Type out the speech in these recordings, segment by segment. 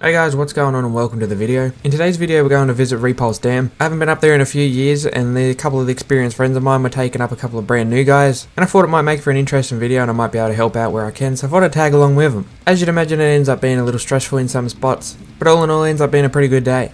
Hey guys, what's going on and welcome to the video. In today's video we're going to visit Repulse Dam. I haven't been up there in a few years and a couple of the experienced friends of mine were taking up a couple of brand new guys, and I thought it might make for an interesting video and I might be able to help out where I can, so I thought I'd tag along with them. As you'd imagine, it ends up being a little stressful in some spots, but all in all it ends up being a pretty good day.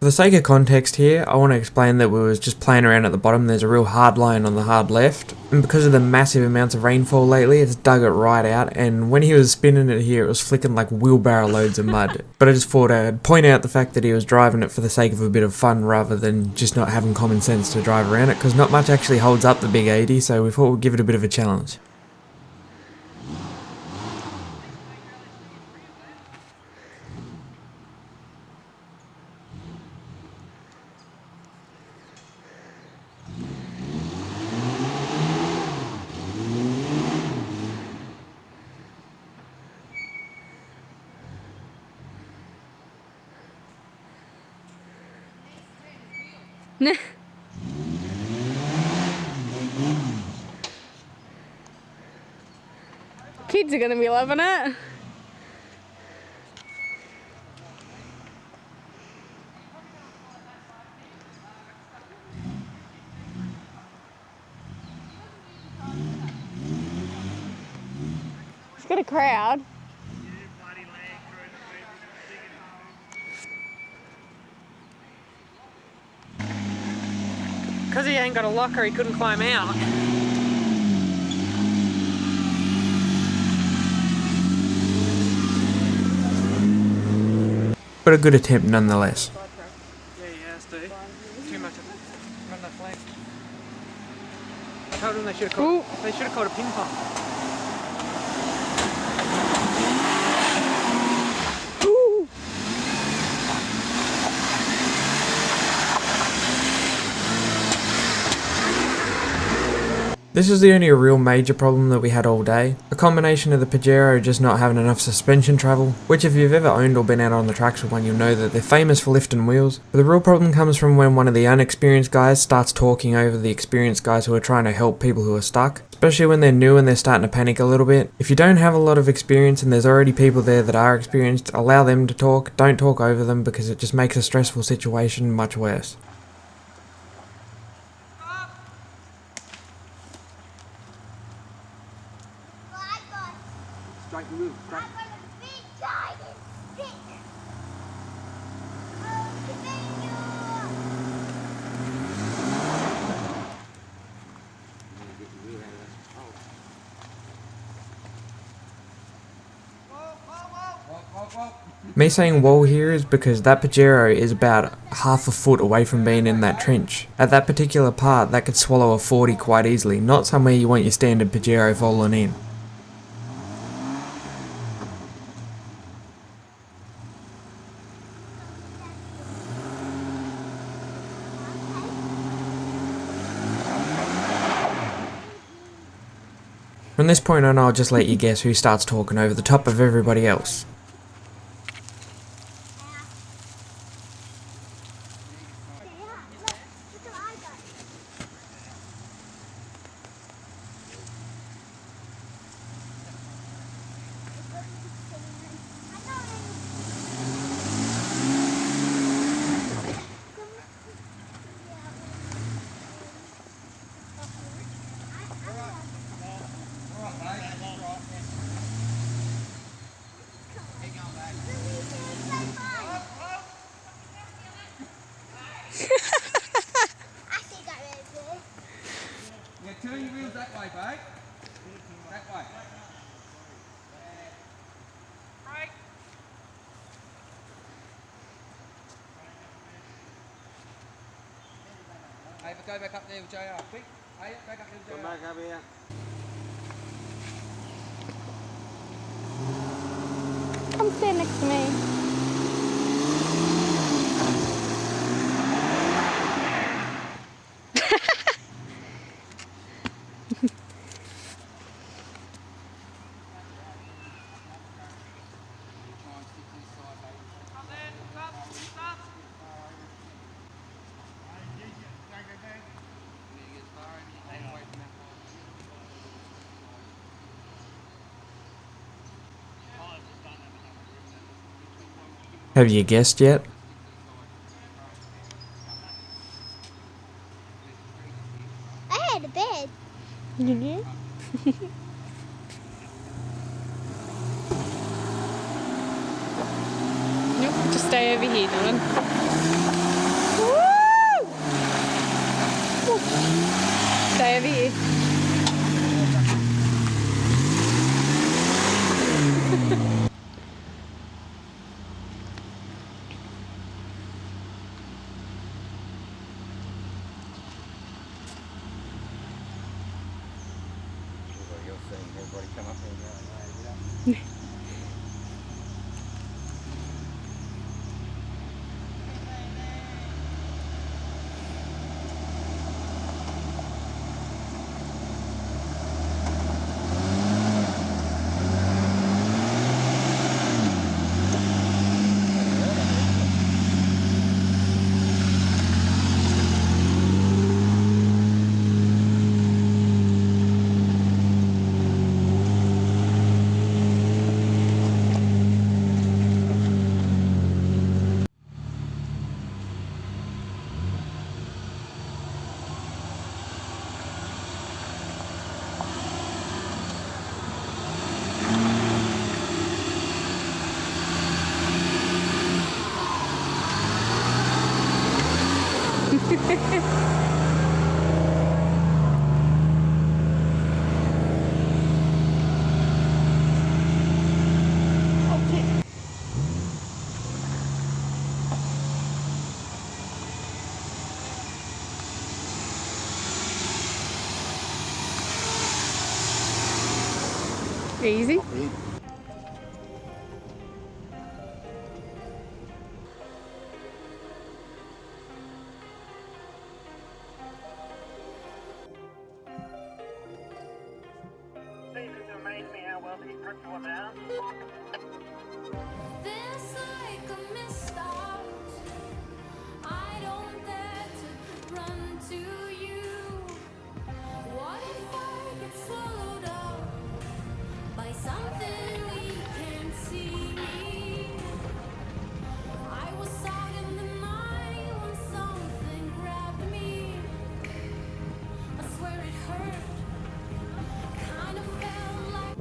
For the sake of context here, I want to explain that we was just playing around at the bottom. There's a real hard line on the hard left, and because of the massive amounts of rainfall lately, it's dug it right out, and when he was spinning it here, it was flicking like wheelbarrow loads of mud. But I just thought I'd point out the fact that he was driving it for the sake of a bit of fun rather than just not having common sense to drive around it, because not much actually holds up the big 80, so we thought we'd give it a bit of a challenge. Kids are gonna be loving it. It's got a crowd. Because he ain't got a locker, he couldn't climb out. But a good attempt nonetheless. Yeah, he has to. Too much of it. Not enough left. I told them they should have called a ping pong. This is the only real major problem that we had all day, a combination of the Pajero just not having enough suspension travel, which if you've ever owned or been out on the tracks with one you'll know that they're famous for lifting wheels, but the real problem comes from when one of the unexperienced guys starts talking over the experienced guys who are trying to help people who are stuck, especially when they're new and they're starting to panic a little bit. If you don't have a lot of experience and there's already people there that are experienced, allow them to talk, don't talk over them because it just makes a stressful situation much worse. Straight the wheel, straight. Me saying wall here is because that Pajero is about half a foot away from being in that trench. At that particular part, that could swallow a 40 quite easily, not somewhere you want your standard Pajero falling in. From this point on, I'll just let you guess who starts talking over the top of everybody else. Yeah, turn your wheels that way, babe. That way. Right. Hey, go back up there with JR, quick. Hey, back up there with JR. Come back up here. Come stand next to me. Have you guessed yet? I had a bed. You did? Nope, just stay over here, Dylan. Woo! Stay over here. You're seeing everybody come up there and go, Easy. There's like a mist out. I don't dare to run to you. What if I get swallowed up by something we can't see? I was out in the night when something grabbed me. I swear it hurt. Kind of felt like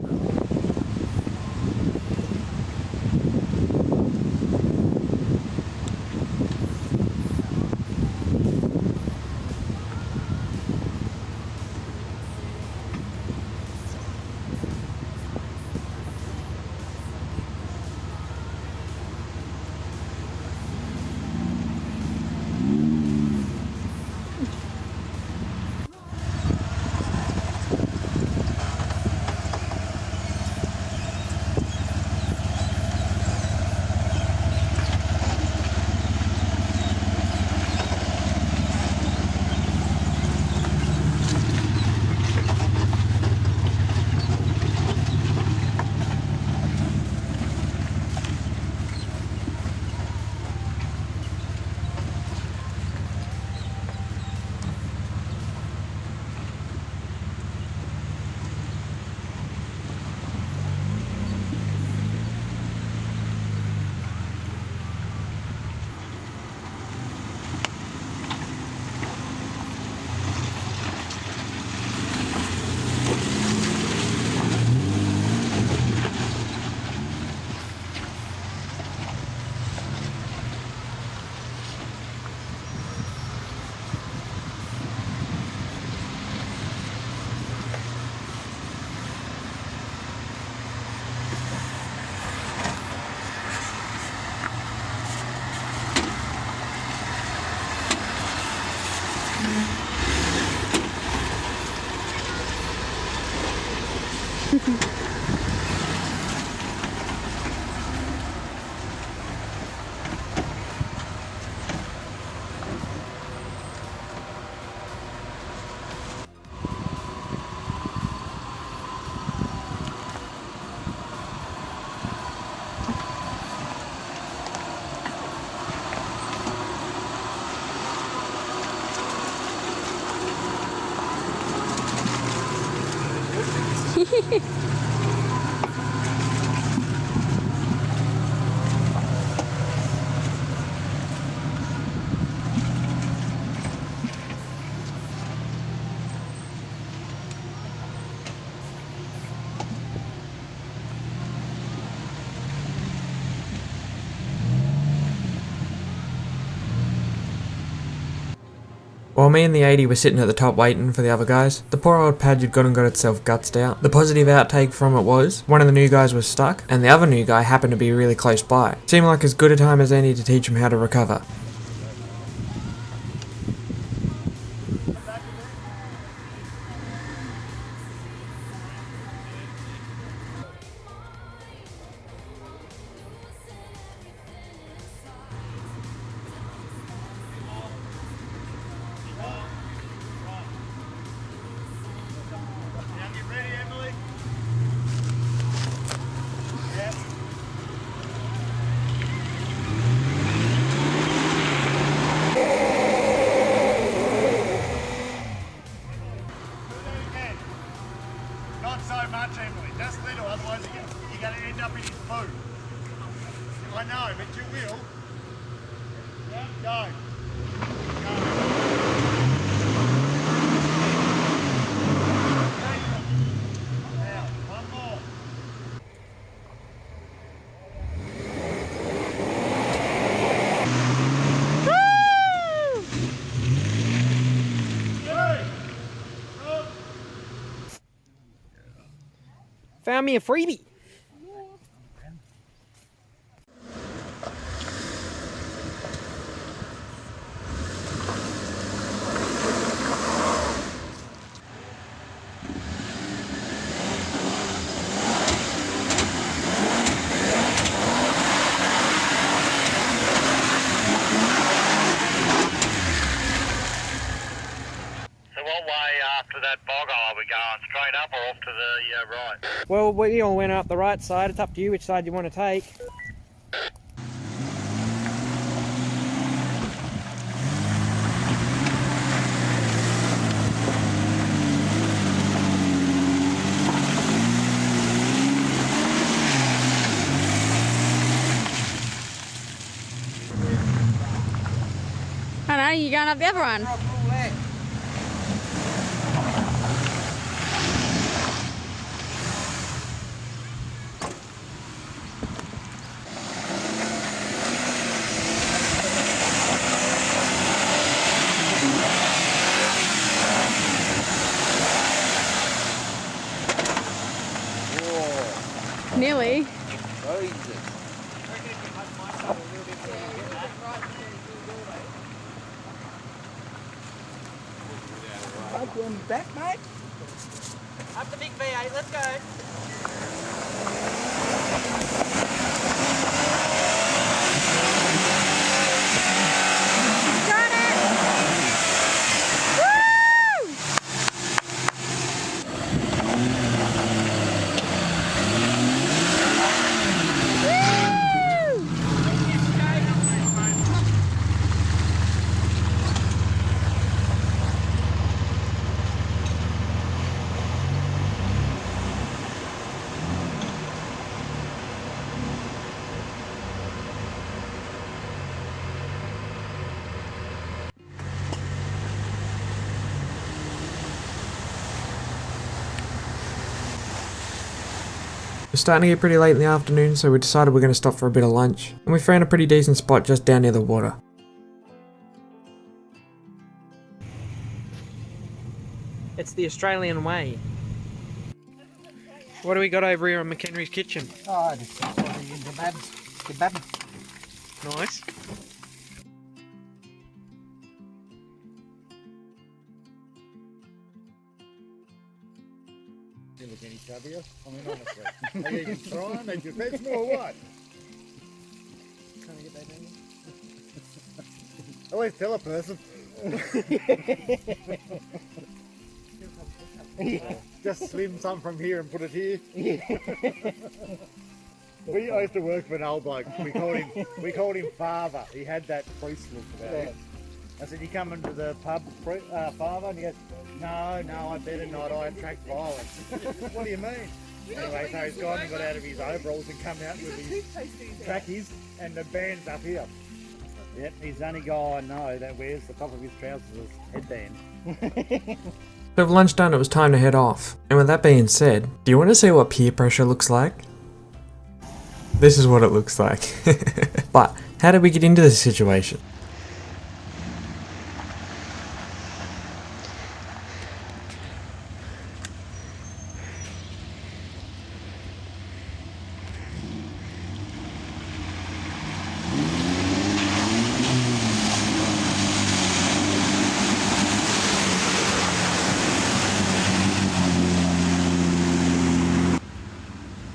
While me and the 80 were sitting at the top waiting for the other guys, the poor old pad had gone and got itself gutsed out. The positive outtake from it was, one of the new guys was stuck, and the other new guy happened to be really close by. Seemed like as good a time as any to teach him how to recover. Not so much, Emily. Just little, otherwise you're going to end up in his poo. I know, but you will. Yeah, go. Now, one more. Found me a freebie. So what way after that bog are we going? Straight up or off to the right? Well, we all went up the right side. It's up to you which side you want to take. I know, you're going up the other one. Nearly. Back, mate. Up the big V8, let's go. Got it! Woo! Woo! It was starting to get pretty late in the afternoon, so we decided we're going to stop for a bit of lunch, and we found a pretty decent spot just down near the water. It's the Australian way. What do we got over here on McHenry's kitchen? Oh, just kebabs. Nice. You look any chubbier? I mean, honestly. Are you even trying? Are you professional or what? Trying to get that in. Always tell a person. Just slim some from here and put it here. We used to work for an old bloke. We called him Father. He had that priest look about him. I said, "You come into the pub, Father?" And he goes, No, I better not. I attract violence." What do you mean? Anyway, so he's gone and got out of his overalls and come out with his trackies and the band's up here. Yep, he's the only guy I know that wears the top of his trousers as headband. So with lunch done, it was time to head off. And with that being said, do you want to see what peer pressure looks like? This is what it looks like. But how did we get into this situation?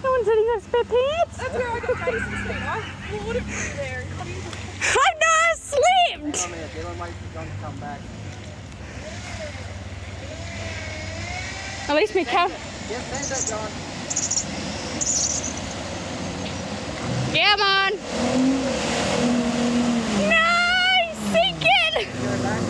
No one said he got spare pants. That's where I got Jason's feet. I would have been there. I know, I slipped. Come here, get on, wait for John to come back. At least me cow. Get that, John. Come on. No, he's sinking. Go back.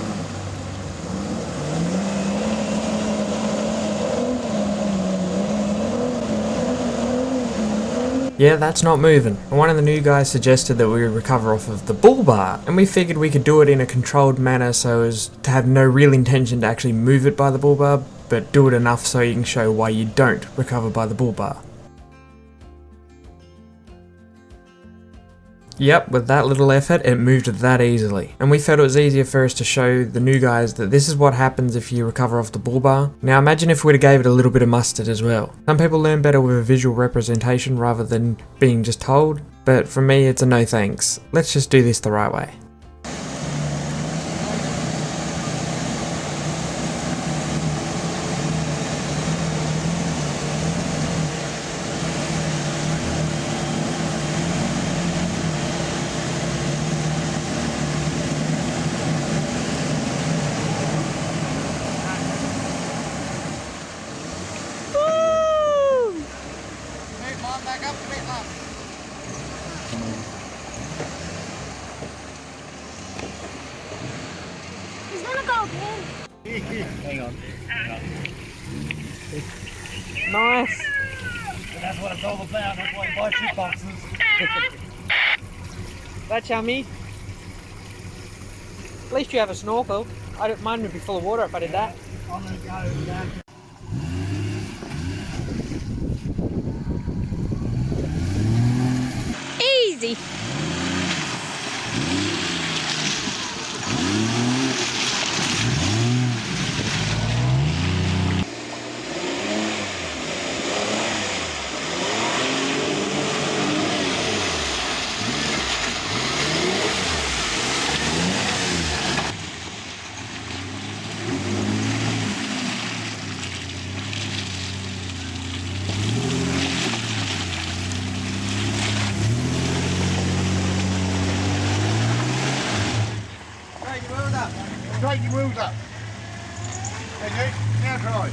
Yeah, that's not moving. And one of the new guys suggested that we recover off of the bull bar, and we figured we could do it in a controlled manner so as to have no real intention to actually move it by the bull bar, but do it enough so you can show why you don't recover by the bull bar. Yep, with that little effort, it moved that easily. And we felt it was easier for us to show the new guys that this is what happens if you recover off the bull bar. Now imagine if we'd have gave it a little bit of mustard as well. Some people learn better with a visual representation rather than being just told, but for me it's a no thanks. Let's just do this the right way. wanna go again? Hang on. Nice. And that's what it's all about. That's why you buy shit boxes. That chummy. At least you have a snorkel. Mine would be full of water if I did that. I'm gonna go down. Easy. Take your wheels up. Okay, now try.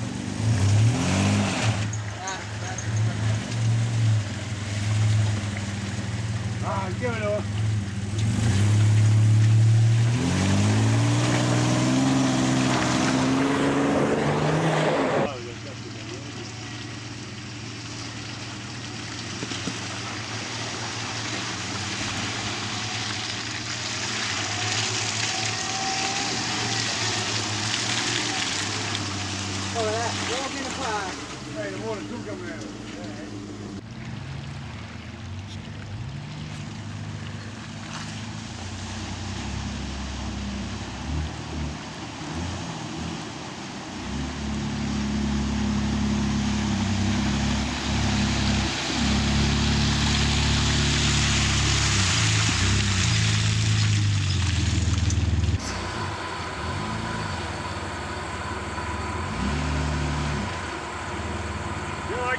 Give it a Look at that. Walk in the park. Hey, the water's still coming out.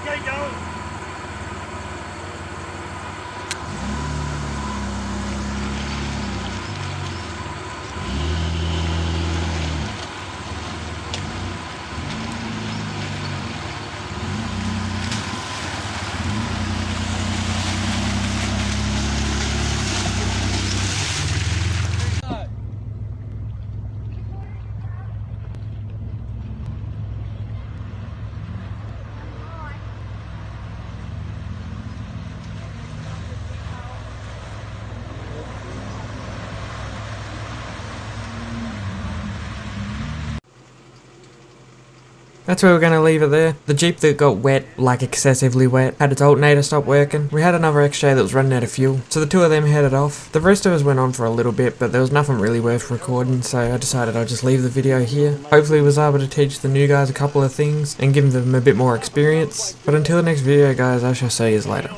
Keep going. That's where we're going to leave it there. The Jeep that got wet, like excessively wet, had its alternator stop working. We had another XJ that was running out of fuel, so the two of them headed off. The rest of us went on for a little bit, but there was nothing really worth recording, so I decided I'd just leave the video here. Hopefully I was able to teach the new guys a couple of things and give them a bit more experience. But until the next video guys, I shall see you later.